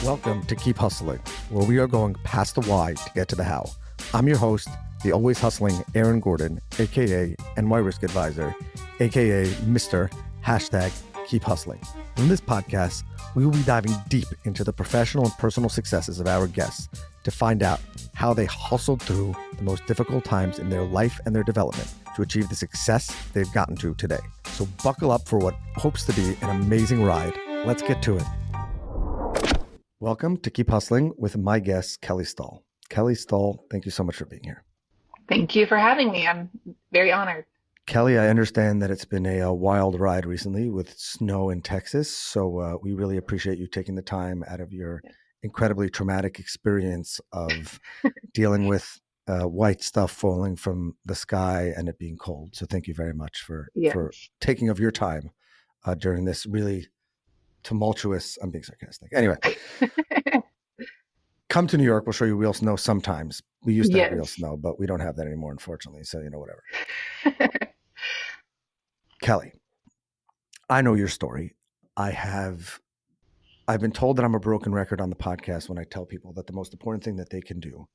Welcome to Keep Hustling, where we are going past the why to get to the how. I'm your host, the always hustling Aaron Gordon, aka NY Risk Advisor, aka Mr. #Keep Hustling. In this podcast, we will be diving deep into the professional and personal successes of our guests to find out how they hustled through the most difficult times in their life and their development to achieve the success they've gotten to today. So buckle up for what hopes to be an amazing ride. Let's get to it. Welcome to Keep Hustling with my guest, Kelli Stahl. Kelli Stahl, thank you so much for being here. Thank you for having me. I'm very honored. Kelli, I understand that it's been a wild ride recently with snow in Texas, so we really appreciate you taking the time out of your incredibly traumatic experience of dealing with white stuff falling from the sky and it being cold. So thank you very much for taking of your time during this really tumultuous, I'm being sarcastic. Anyway, come to New York. We'll show you real snow sometimes. We used to have real snow, but we don't have that anymore, unfortunately. So, whatever. Kelli, I know your story. I've been told that I'm a broken record on the podcast when I tell people that the most important thing that they can do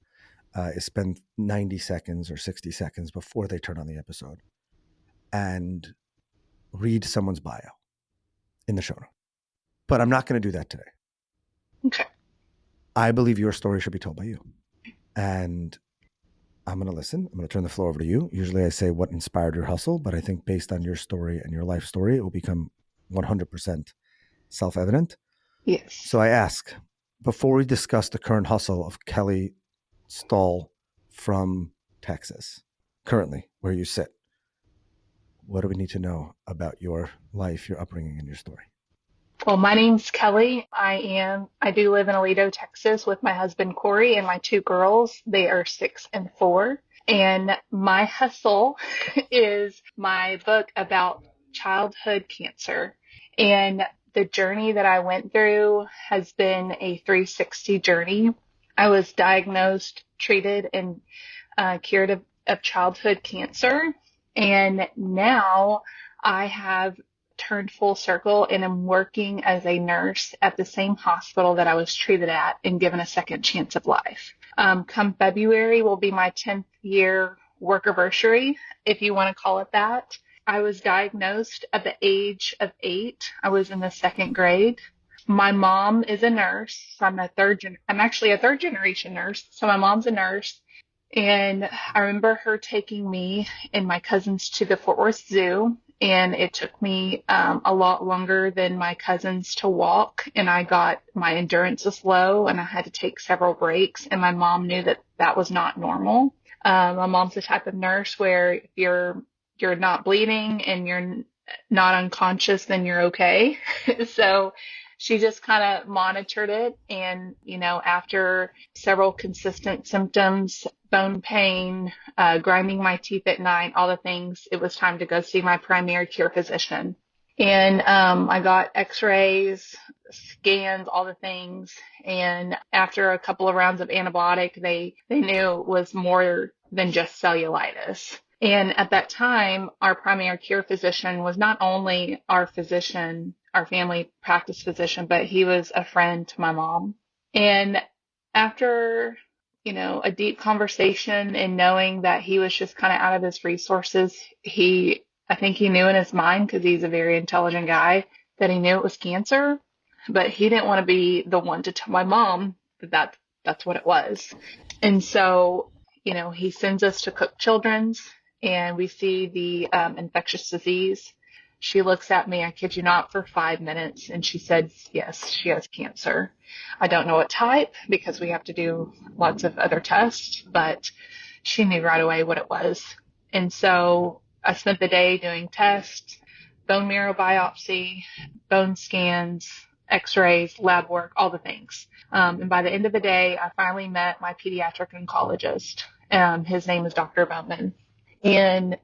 is spend 90 seconds or 60 seconds before they turn on the episode and read someone's bio in the show notes. But I'm not going to do that today. Okay. I believe your story should be told by you. And I'm going to listen. I'm going to turn the floor over to you. Usually I say what inspired your hustle, but I think based on your story and your life story, it will become 100% self-evident. Yes. So I ask, before we discuss the current hustle of Kelli Stahl from Texas, currently where you sit, what do we need to know about your life, your upbringing, and your story? Well, my name's Kelli. I do live in Aledo, Texas with my husband, Cory, and my two girls. They are 6 and 4. And my hustle is my book about childhood cancer. And the journey that I went through has been a 360 journey. I was diagnosed, treated, and cured of childhood cancer. And now I have turned full circle and am working as a nurse at the same hospital that I was treated at and given a second chance of life. Come February will be my 10th year work anniversary, if you want to call it that. I was diagnosed at the age of 8. I was in the 2nd grade. My mom is a nurse. So I'm actually a third generation nurse. So my mom's a nurse. And I remember her taking me and my cousins to the Fort Worth Zoo. And it took me a lot longer than my cousins to walk. And my endurance was low and I had to take several breaks. And my mom knew that that was not normal. My mom's the type of nurse where if you're not bleeding and you're not unconscious, then you're okay. So she just kind of monitored it. And, after several consistent symptoms, bone pain, grinding my teeth at night, all the things, it was time to go see my primary care physician. And I got x-rays, scans, all the things. And after a couple of rounds of antibiotic, they knew it was more than just cellulitis. And at that time, our primary care physician was not only our physician, our family practice physician, but he was a friend to my mom. And after, a deep conversation and knowing that he was just kind of out of his resources, I think he knew in his mind, because he's a very intelligent guy, that he knew it was cancer, but he didn't want to be the one to tell my mom that that's what it was. And so, he sends us to Cook Children's and we see the infectious disease. She looks at me, I kid you not, for 5 minutes, and she said, yes, she has cancer. I don't know what type because we have to do lots of other tests, but she knew right away what it was. And so I spent the day doing tests, bone marrow biopsy, bone scans, x-rays, lab work, all the things. And by the end of the day, I finally met my pediatric oncologist. His name is Dr. Bowman. And,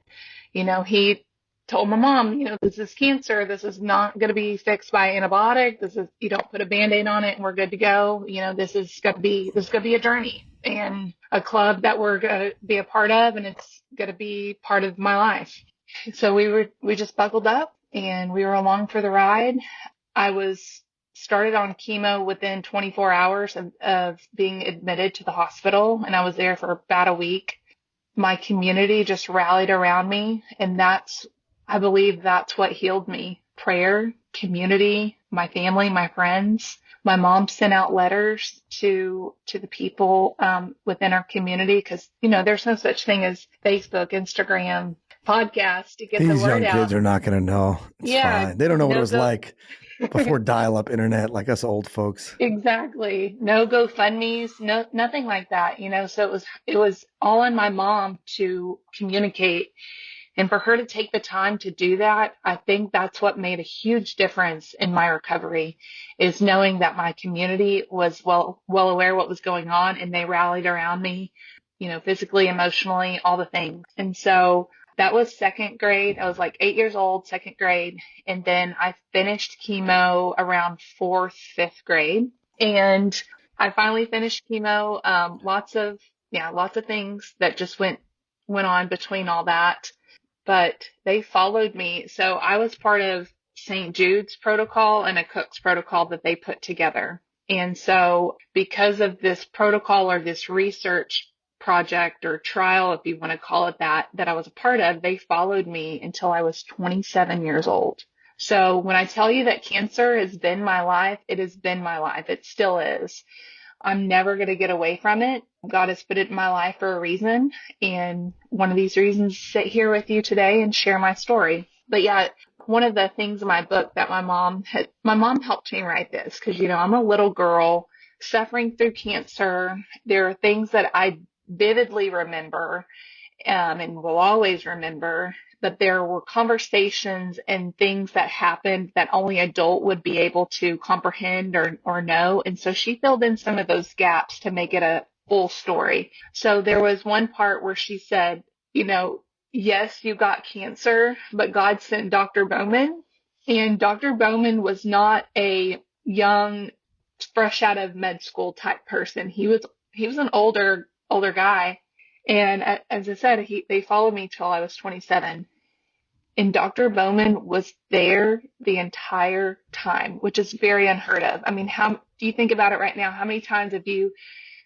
he told my mom, this is cancer. This is not going to be fixed by antibiotic. You don't put a Band-Aid on it and we're good to go. This is going to be a journey and a club that we're going to be a part of. And it's going to be part of my life. So we just buckled up and we were along for the ride. I was started on chemo within 24 hours of being admitted to the hospital, and I was there for about a week. My community just rallied around me, and I believe that's what healed me. Prayer, community, my family, my friends. My mom sent out letters to the people within our community because, there's no such thing as Facebook, Instagram, podcast to get the These word young out. kids are not going to know. It's Yeah, fine. They don't know what it was go. like before dial-up internet like us old folks. Exactly. No GoFundMe's, no, nothing like that, so it was all on my mom to communicate, and for her to take the time to do that. I think that's what made a huge difference in my recovery, is knowing that my community was well aware what was going on, and they rallied around me, physically, emotionally, all the things. And so that was second grade. I was like 8 years old, second grade. And then I finished chemo around fourth, fifth grade. And I finally finished chemo. Lots of things that just went on between all that, but they followed me. So I was part of St. Jude's protocol and a Cook's protocol that they put together. And so because of this protocol, or this research project or trial, if you want to call it that I was a part of, they followed me until I was 27 years old. So when I tell you that cancer has been my life, it has been my life. It still is. I'm never going to get away from it. God has put it in my life for a reason. And one of these reasons is to sit here with you today and share my story. But yeah, one of the things in my book that my mom helped me write this, because, I'm a little girl suffering through cancer. There are things that I vividly remember, and will always remember, but there were conversations and things that happened that only adult would be able to comprehend or know. And so she filled in some of those gaps to make it a full story. So there was one part where she said, yes, you got cancer, but God sent Dr. Bowman. And Dr. Bowman was not a young, fresh out of med school type person. He was an older guy. And as I said, they followed me till I was 27. And Dr. Bowman was there the entire time, which is very unheard of. I mean, how do you think about it right now? How many times have you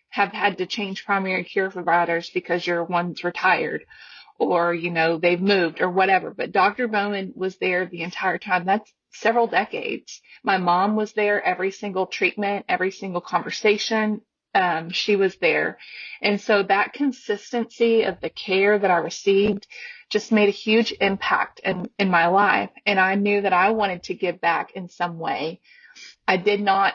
had to change primary care providers because your one's retired, or, they've moved or whatever? But Dr. Bowman was there the entire time. That's several decades. My mom was there every single treatment, every single conversation. She was there. And so that consistency of the care that I received just made a huge impact in my life. And I knew that I wanted to give back in some way. I did not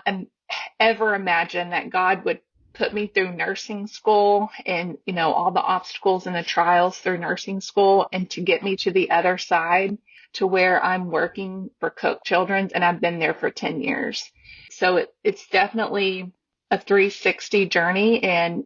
ever imagine that God would put me through nursing school and, all the obstacles and the trials through nursing school, and to get me to the other side to where I'm working for Cook Children's, and I've been there for 10 years. So it's definitely a 360 journey, and,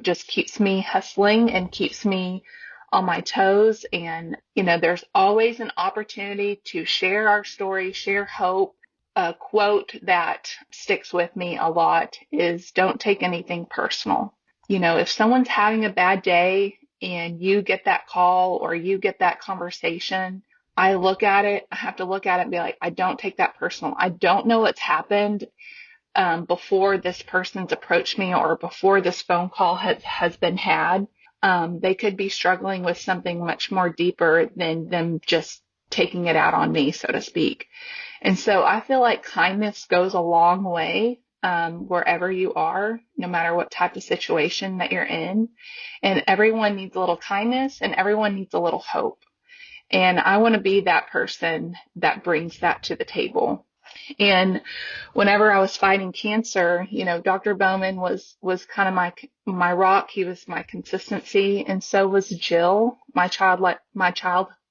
just keeps me hustling and keeps me on my toes. And, there's always an opportunity to share our story, share hope. A quote that sticks with me a lot is, don't take anything personal. If someone's having a bad day and you get that call or you get that conversation, I have to look at it and be like, I don't take that personal. I don't know what's happened before this person's approached me, or before this phone call has been had. They could be struggling with something much more deeper than them just taking it out on me, so to speak. And so I feel like kindness goes a long way wherever you are, no matter what type of situation that you're in. And everyone needs a little kindness, and everyone needs a little hope. And I want to be that person that brings that to the table. And whenever I was fighting cancer, Dr. Bowman was kind of my rock. He was my consistency. And so was Jill, my child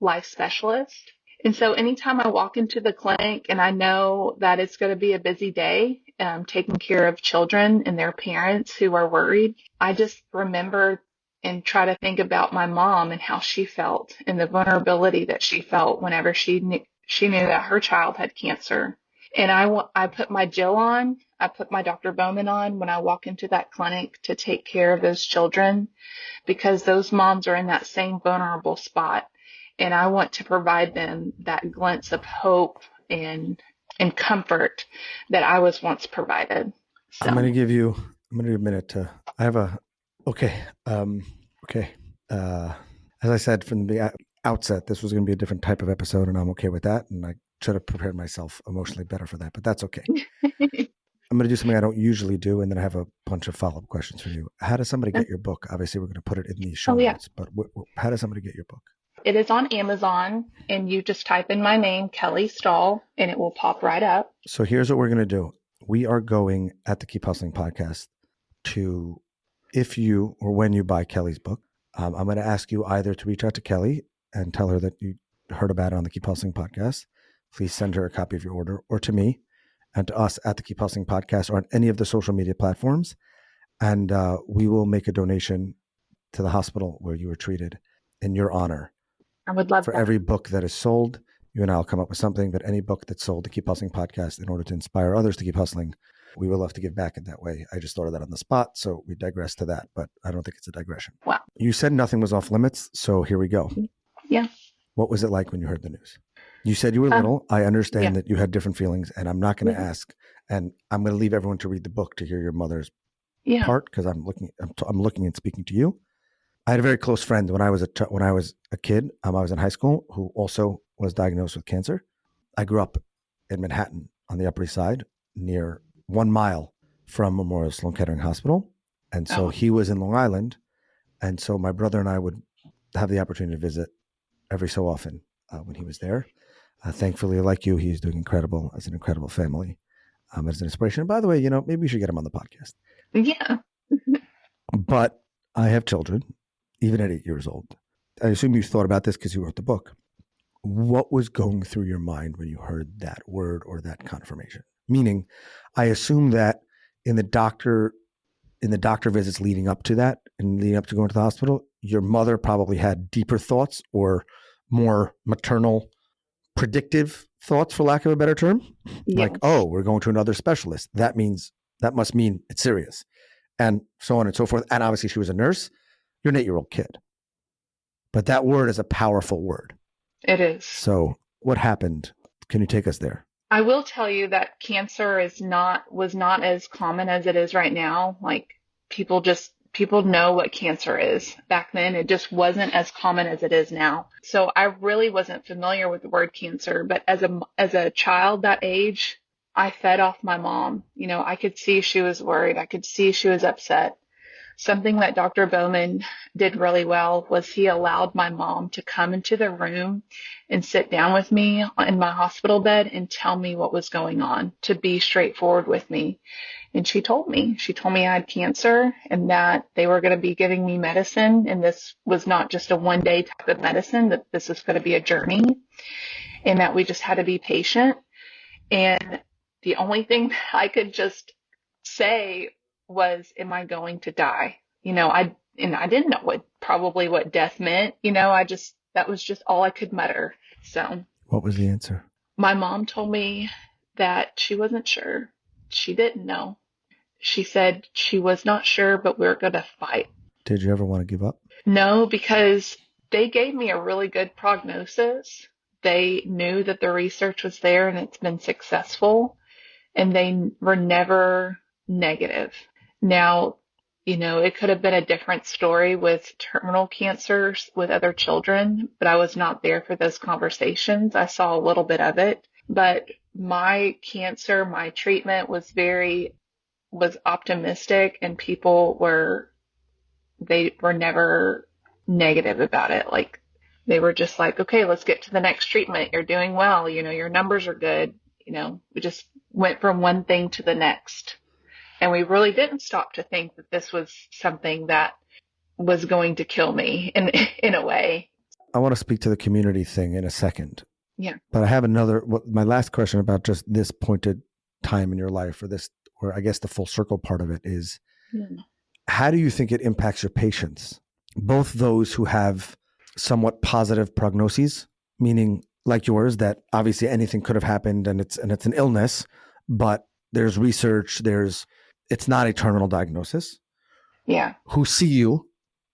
life specialist. And so anytime I walk into the clinic and I know that it's going to be a busy day, taking care of children and their parents who are worried, I just remember and try to think about my mom and how she felt, and the vulnerability that she felt whenever she knew that her child had cancer. And I put my Jill on, I put my Dr. Bowman on when I walk into that clinic to take care of those children, because those moms are in that same vulnerable spot. And I want to provide them that glimpse of hope and and comfort that I was once provided. So I'm going to give you a minute to, I have a, okay. Okay. As I said from the outset, this was going to be a different type of episode, and I'm okay with that. And I should have prepared myself emotionally better for that, but that's okay. I'm going to do something I don't usually do, and then I have a bunch of follow-up questions for you. How does somebody get your book? Obviously, we're going to put it in the show notes, but how does somebody get your book? It is on Amazon, and you just type in my name, Kelli Stahl, and it will pop right up. So here's what we're going to do. We are going at the Keep Hustling podcast to, if you or when you buy Kelli's book, I'm going to ask you either to reach out to Kelli and tell her that you heard about it on the Keep Hustling podcast. Please send her a copy of your order, or to me and to us at the Keep Hustling podcast or on any of the social media platforms. And we will make a donation to the hospital where you were treated in your honor. I would love for that. Every book that is sold, you and I will come up with something, but any book that's sold to Keep Hustling podcast in order to inspire others to keep hustling, we will love to give back in that way. I just thought of that on the spot, so we digress to that, but I don't think it's a digression. Wow. You said nothing was off limits, so here we go. Yeah. What was it like when you heard the news? You said you were little. I understand that you had different feelings, and I'm not going to ask, and I'm going to leave everyone to read the book to hear your mother's part, because I'm looking and speaking to you. I had a very close friend when I was a kid. I was in high school, who also was diagnosed with cancer. I grew up in Manhattan on the Upper East Side, near 1 mile from Memorial Sloan Kettering Hospital, and so he was in Long Island, and so my brother and I would have the opportunity to visit every so often when he was there. Thankfully, like you, he's doing incredible, as an incredible family, as an inspiration. And by the way, maybe you should get him on the podcast. Yeah. But I have children, even at 8 years old. I assume you thought about this because you wrote the book. What was going through your mind when you heard that word or that confirmation? Meaning, I assume that in the doctor visits leading up to that and leading up to going to the hospital, your mother probably had deeper thoughts or more maternal predictive thoughts, for lack of a better term. Yes. Like, oh, we're going to another specialist. That must mean it's serious, and so on and so forth. And obviously she was a nurse. You're an 8-year-old kid. But that word is a powerful word. It is. So what happened? Can you take us there? I will tell you that cancer was not as common as it is right now. Like people know what cancer is. Back then, it just wasn't as common as it is now. So I really wasn't familiar with the word cancer, but as a child that age, I fed off my mom. I could see she was worried. I could see she was upset. Something that Dr. Bowman did really well was he allowed my mom to come into the room and sit down with me in my hospital bed and tell me what was going on, to be straightforward with me. And she told me I had cancer and that they were going to be giving me medicine. And this was not just a one-day type of medicine, that this was going to be a journey, and that we just had to be patient. And the only thing I could just say was, am I going to die? I didn't know what death meant. That was just all I could mutter. So what was the answer? My mom told me that she wasn't sure. She didn't know. She said she was not sure, but we're going to fight. Did you ever want to give up? No, because they gave me a really good prognosis. They knew that the research was there and it's been successful, and they were never negative. Now, it could have been a different story with terminal cancers with other children, but I was not there for those conversations. I saw a little bit of it, but my cancer, my treatment was optimistic, and people were never negative about it. Like, they were just like, okay, let's get to the next treatment. You're doing well. Your numbers are good. We just went from one thing to the next. And we really didn't stop to think that this was something that was going to kill me in a way. I want to speak to the community thing in a second. Yeah. But I have my last question about just this pointed time in your life, or I guess the full circle part of it is, how do you think it impacts your patients? Both those who have somewhat positive prognoses, meaning like yours, that obviously anything could have happened and it's an illness, but there's research, it's not a terminal diagnosis. Yeah. Who see you.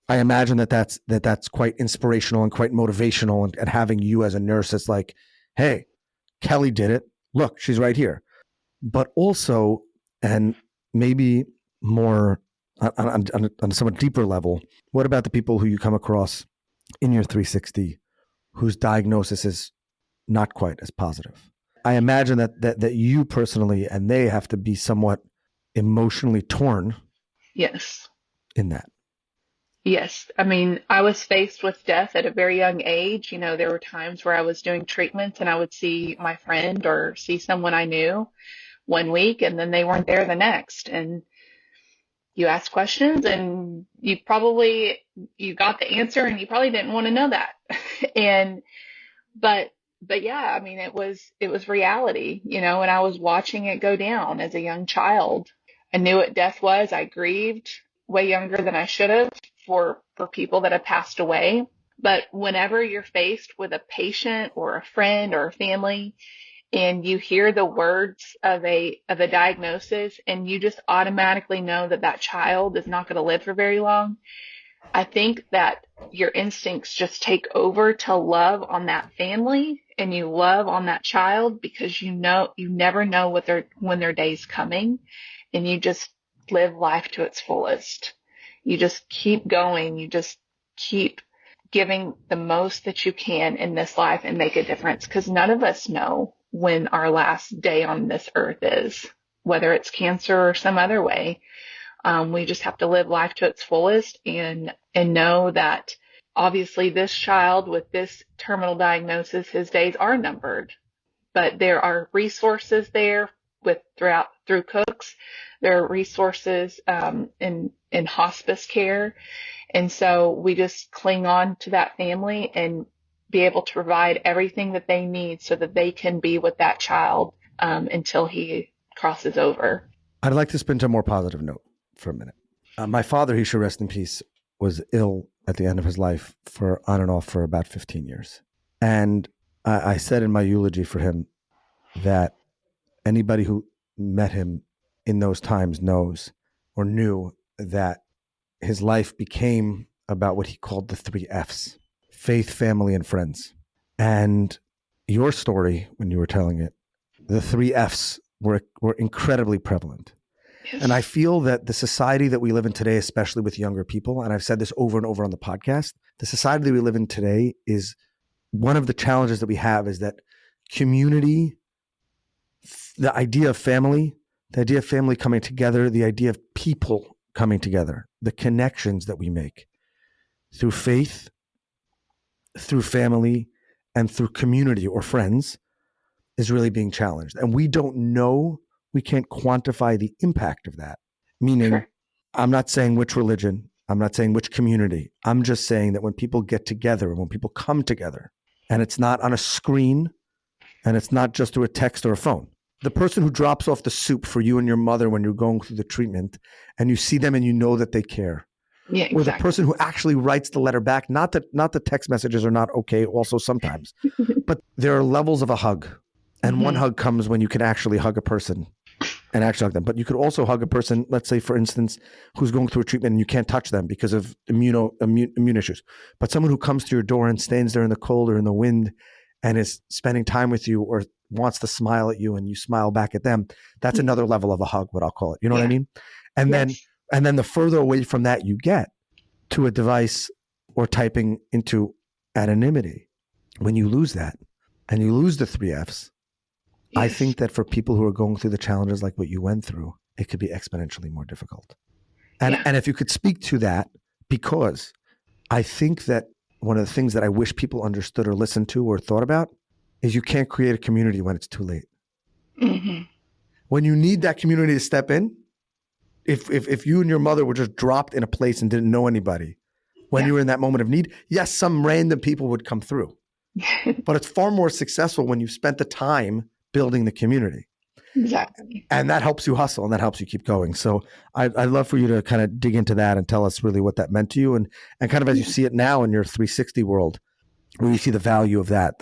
I imagine that's quite inspirational and quite motivational, and having you as a nurse, it's like, hey, Kelli did it. look, she's right here. But also, and maybe more on a somewhat deeper level, what about the people who you come across in your 360 whose diagnosis is not quite as positive? I imagine that you personally and they have to be somewhat emotionally torn Yes. in that. Yes. I mean, I was faced with death at a very young age. You know, there were times where I was doing treatments and I would see my friend or see someone I knew one week and then they weren't there the next. And you ask questions and you got the answer and you probably didn't want to know that. And but yeah, I mean it was reality, you know, and I was watching it go down as a young child. I knew what death was. I grieved way younger than I should have for people that have passed away. But whenever you're faced with a patient or a friend or a family and you hear the words of a diagnosis and you just automatically know that that child is not going to live for very long, I think that your instincts just take over to love on that family and you love on that child because you know you never know when their day's coming, and you just live life to its fullest. You just keep going. You just keep giving the most that you can in this life and make a difference, because none of us know when our last day on this earth is, whether it's cancer or some other way. We just have to live life to its fullest and know that obviously this child with this terminal diagnosis, his days are numbered, but there are resources there through Cooks. There are resources in hospice care. And so we just cling on to that family and be able to provide everything that they need so that they can be with that child until he crosses over. I'd like to spin to a more positive note for a minute. My father, he should rest in peace, was ill at the end of his life for on and off for about 15 years. And I said in my eulogy for him that anybody who met him in those times knows or knew that his life became about what he called the 3 F's: faith, family, and friends. And your story, when you were telling it, the 3 F's were incredibly prevalent. Yes. And I feel that the society that we live in today, especially with younger people, and I've said this over and over on the podcast, the society that we live in today is one of the challenges that we have is that community, the idea of family coming together, the idea of people coming together, the connections that we make through faith, through family, and through community or friends is really being challenged. And we don't know, we can't quantify the impact of that. Meaning, Sure. I'm not saying which religion, I'm not saying which community. I'm just saying that when people get together and when people come together, and it's not on a screen and it's not just through a text or a phone. The person who drops off the soup for you and your mother when you're going through the treatment and you see them and you know that they care. Yeah, exactly. Or the person who actually writes the letter back, not that text messages are not okay also sometimes, but there are levels of a hug. And one hug comes when you can actually hug a person and actually hug them. But you could also hug a person, let's say, for instance, who's going through a treatment and you can't touch them because of immune issues. But someone who comes to your door and stands there in the cold or in the wind and is spending time with you or wants to smile at you and you smile back at them, that's another level of a hug, what I'll call it. You know what I mean? And then the further away from that you get to a device or typing into anonymity, when you lose that and you lose the 3 F's, I think that for people who are going through the challenges like what you went through, it could be exponentially more difficult. And if you could speak to that, because I think that one of the things that I wish people understood or listened to or thought about is you can't create a community when it's too late. Mm-hmm. When you need that community to step in, if you and your mother were just dropped in a place and didn't know anybody, when you were in that moment of need, yes, some random people would come through. But it's far more successful when you spent the time building the community. Exactly. And that helps you hustle and that helps you keep going. So I'd love for you to kind of dig into that and tell us really what that meant to you and kind of as you see it now in your 360 world, where you see the value of that.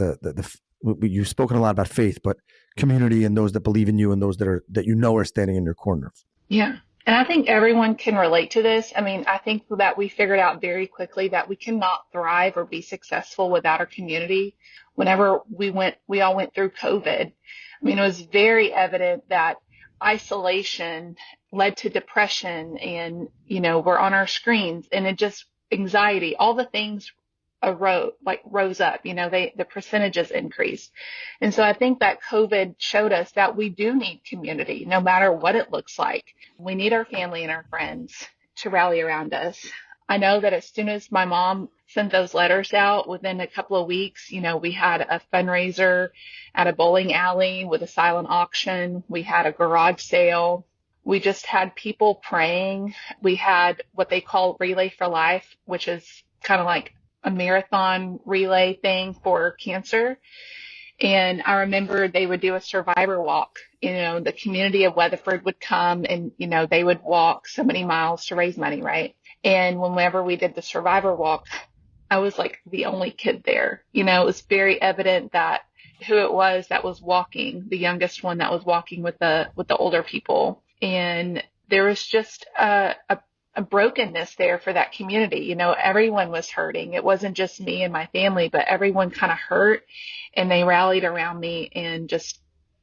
You've spoken a lot about faith, but community and those that believe in you and those that you know are standing in your corner. Yeah. And I think everyone can relate to this. I mean, I think that we figured out very quickly that we cannot thrive or be successful without our community. Whenever we all went through COVID, I mean, it was very evident that isolation led to depression and, we're on our screens and it just anxiety, all the things rose up, the percentages increased. And so I think that COVID showed us that we do need community, no matter what it looks like. We need our family and our friends to rally around us. I know that as soon as my mom sent those letters out, within a couple of weeks, we had a fundraiser at a bowling alley with a silent auction. We had a garage sale. We just had people praying. We had what they call Relay for Life, which is kind of like a marathon relay thing for cancer. And I remember they would do a survivor walk. The community of Weatherford would come and, they would walk so many miles to raise money, right? And whenever we did the survivor walk, I was like the only kid there. It was very evident that who it was that was walking, the youngest one that was walking with the older people. And there was just a brokenness there for that community. Everyone was hurting. It wasn't just me and my family, but everyone kind of hurt, and they rallied around me and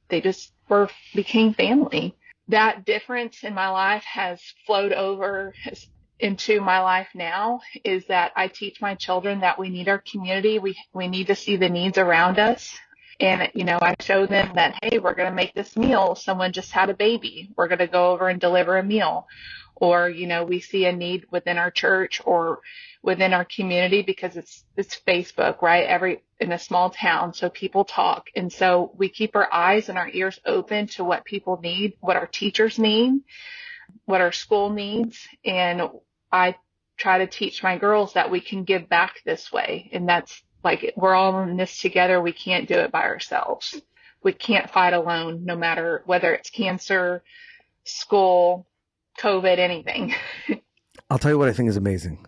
they became family. That difference in my life has flowed over into my life now, is that I teach my children that we need our community. We need to see the needs around us. And, I show them that, hey, we're going to make this meal. Someone just had a baby. We're going to go over and deliver a meal. Or, we see a need within our church or within our community, because it's Facebook, right? In a small town. So people talk. And so we keep our eyes and our ears open to what people need, what our teachers need, what our school needs. And I try to teach my girls that we can give back this way. And that's like, we're all in this together. We can't do it by ourselves. We can't fight alone, no matter whether it's cancer, school, COVID, anything. I'll tell you what I think is amazing.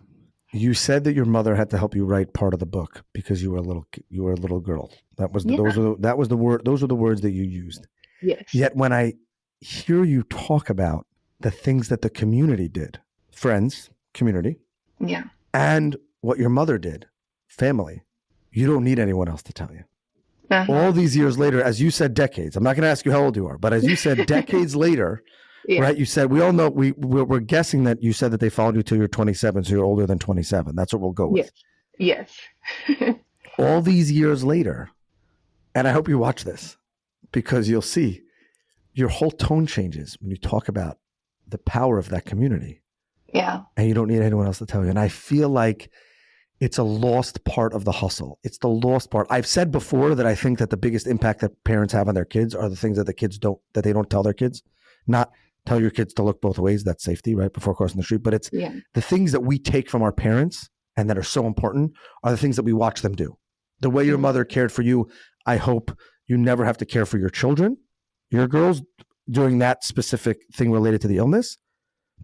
You said that your mother had to help you write part of the book because you were a little girl. Those were the words that you used. Yes. Yet when I hear you talk about the things that the community did, friends, community, yeah, and what your mother did, family, you don't need anyone else to tell you. Uh-huh. All these years later, as you said, decades. I'm not going to ask you how old you are, but as you said, decades later. Yeah. Right. You said, we all know, we're guessing that you said that they followed you till you're 27. So you're older than 27. That's what we'll go with. Yes. All these years later, and I hope you watch this, because you'll see your whole tone changes when you talk about the power of that community. Yeah. And you don't need anyone else to tell you. And I feel like it's a lost part of the hustle. It's the lost part. I've said before that I think that the biggest impact that parents have on their kids are the things that they don't tell their kids. Not tell your kids to look both ways. That's safety, right? Before crossing the street. But it's the things that we take from our parents and that are so important are the things that we watch them do. The way your mother cared for you, I hope you never have to care for your children, your girls, during that specific thing related to the illness.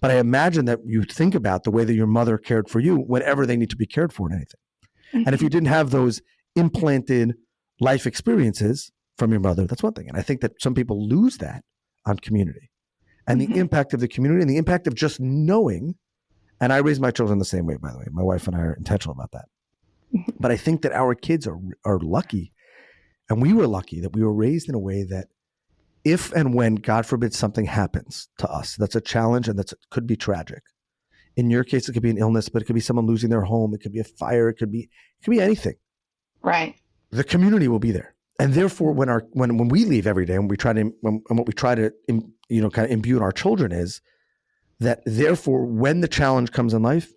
But I imagine that you think about the way that your mother cared for you whenever they need to be cared for in anything. Mm-hmm. And if you didn't have those implanted life experiences from your mother, that's one thing. And I think that some people lose that on community. And the impact of the community and the impact of just knowing, and I raise my children the same way, by the way. My wife and I are intentional about that. But I think that our kids are lucky, and we were lucky that we were raised in a way that if and when, God forbid, something happens to us, that's a challenge and could be tragic. In your case, it could be an illness, but it could be someone losing their home. It could be a fire. It could be anything. Right. The community will be there. And therefore, when we leave every day, and what we try to kind of imbue in our children is that, therefore, when the challenge comes in life,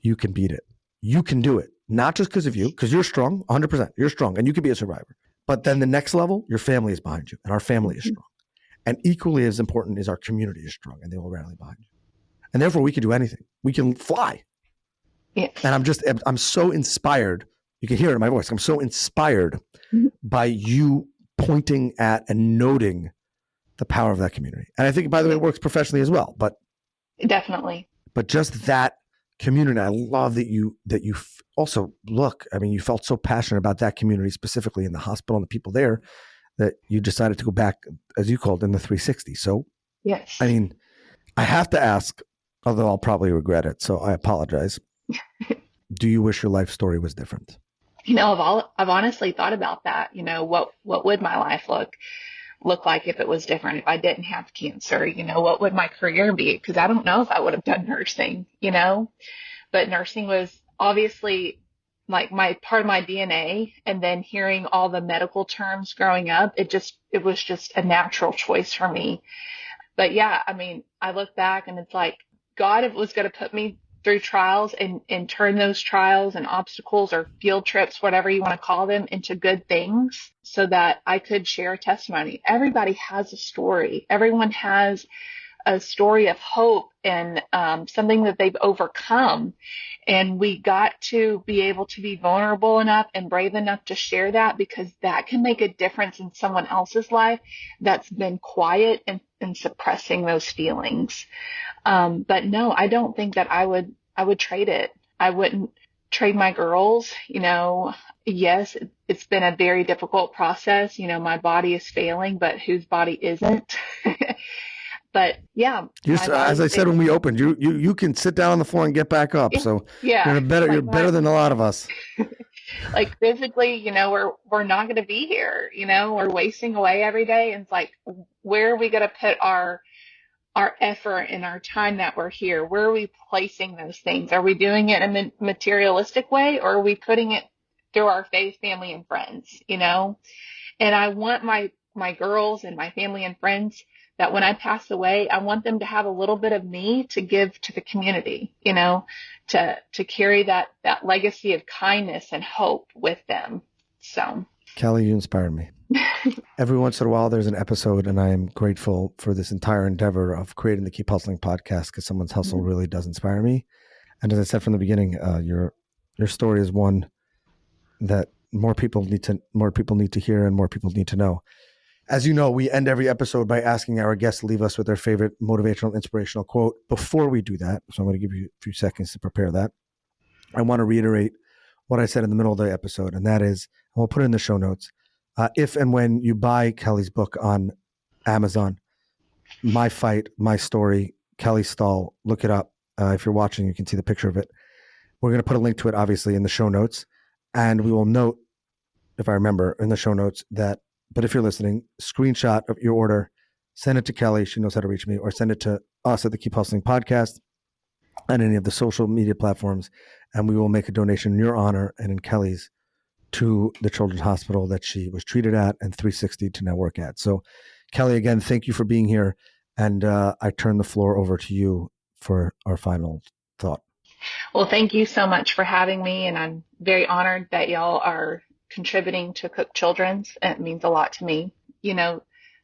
you can beat it. You can do it, not just because of you, because you're strong, 100%. You're strong, and you can be a survivor. But then the next level, your family is behind you, and our family is strong. And equally as important is our community is strong, and they will rally behind you. And therefore, we can do anything. We can fly. Yeah. And I'm so inspired. You can hear it in my voice. I'm so inspired by you pointing at and noting the power of that community. And I think, by the way, it works professionally as well. But definitely. But just that community, I love that you also look. I mean, you felt so passionate about that community, specifically in the hospital and the people there, that you decided to go back, as you called, in the 360. So, yes. I mean, I have to ask, although I'll probably regret it, so I apologize. Do you wish your life story was different? I've honestly thought about that. What would my life look look like if it was different? If I didn't have cancer, what would my career be? Because I don't know if I would have done nursing, but nursing was obviously like my part of my DNA. And then hearing all the medical terms growing up, it was just a natural choice for me. But yeah, I mean, I look back and it's like God was going to put me through trials and turn those trials and obstacles or field trips, whatever you want to call them, into good things so that I could share a testimony. Everybody has a story. Everyone has a story of hope and something that they've overcome. And we got to be able to be vulnerable enough and brave enough to share that, because that can make a difference in someone else's life that's been quiet and suppressing those feelings. But no, I don't think that I would trade it. I wouldn't trade my girls. Yes, it's been a very difficult process. My body is failing, but whose body isn't? But yeah, as I said when we opened, you can sit down on the floor and get back up. So yeah, you're better than a lot of us. Like physically, we're not going to be here. We're wasting away every day, and it's like, where are we going to put our effort and our time that we're here? Where are we placing those things? Are we doing it in a materialistic way, or are we putting it through our faith, family, and friends? And I want my girls and my family and friends that when I pass away, I want them to have a little bit of me to give to the community, to carry that legacy of kindness and hope with them. So, Kelli, you inspired me. Every once in a while, there's an episode, and I am grateful for this entire endeavor of creating the Keep Hustling podcast, because someone's hustle really does inspire me. And as I said from the beginning, your story is one that more people need to hear and more people need to know. As you know, we end every episode by asking our guests to leave us with their favorite motivational, inspirational quote. Before we do that, so I'm going to give you a few seconds to prepare that, I want to reiterate what I said in the middle of the episode, and that is, and we'll put it in the show notes, if and when you buy Kelli's book on Amazon, My Fight, My Story, Kelli Stahl, look it up. If you're watching, you can see the picture of it. We're going to put a link to it, obviously, in the show notes, and we will note, if I remember, in the show notes that, but if you're listening, screenshot of your order, send it to Kelli. She knows how to reach me, or send it to us at the Keep Hustling podcast and any of the social media platforms, and we will make a donation in your honor and in Kelli's to the Children's Hospital that she was treated at and 360 to now work at. So, Kelli, again, thank you for being here, and I turn the floor over to you for our final thought. Well, thank you so much for having me, and I'm very honored that y'all are contributing to Cook Children's. It means a lot to me.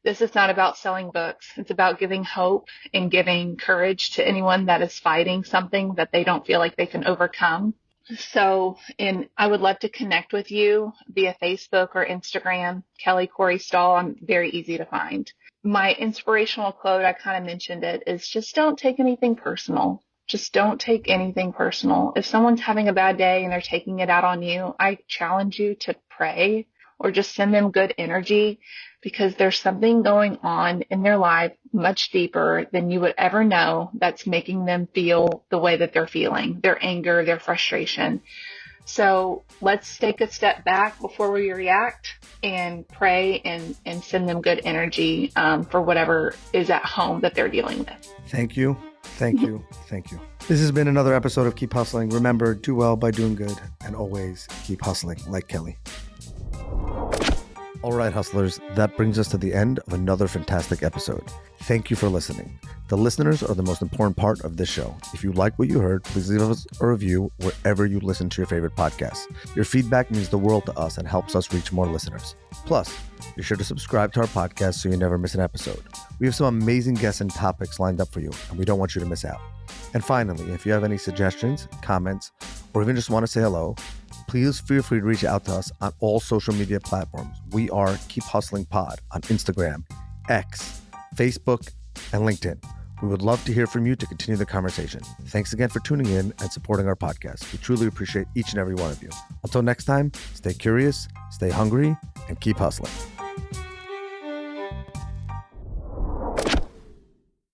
This is not about selling books. It's about giving hope and giving courage to anyone that is fighting something that they don't feel like they can overcome. So, and I would love to connect with you via Facebook or Instagram, Cory Stahl. I'm very easy to find. My inspirational quote, I kind of mentioned it, is just don't take anything personal. Just don't take anything personal. If someone's having a bad day and they're taking it out on you, I challenge you to pray or just send them good energy, because there's something going on in their life much deeper than you would ever know that's making them feel the way that they're feeling, their anger, their frustration. So let's take a step back before we react and pray and send them good energy for whatever is at home that they're dealing with. Thank you. Thank you. Thank you. This has been another episode of Keep Hustling. Remember, do well by doing good, and always keep hustling like Kelli. All right, hustlers, that brings us to the end of another fantastic episode. Thank you for listening. The listeners are the most important part of this show. If you like what you heard, please leave us a review wherever you listen to your favorite podcasts. Your feedback means the world to us and helps us reach more listeners. Plus, be sure to subscribe to our podcast so you never miss an episode. We have some amazing guests and topics lined up for you, and we don't want you to miss out. And finally, if you have any suggestions, comments, or even just want to say hello, please feel free to reach out to us on all social media platforms. We are Keep Hustling Pod on Instagram, X, Facebook, and LinkedIn. We would love to hear from you to continue the conversation. Thanks again for tuning in and supporting our podcast. We truly appreciate each and every one of you. Until next time, stay curious, stay hungry, and keep hustling.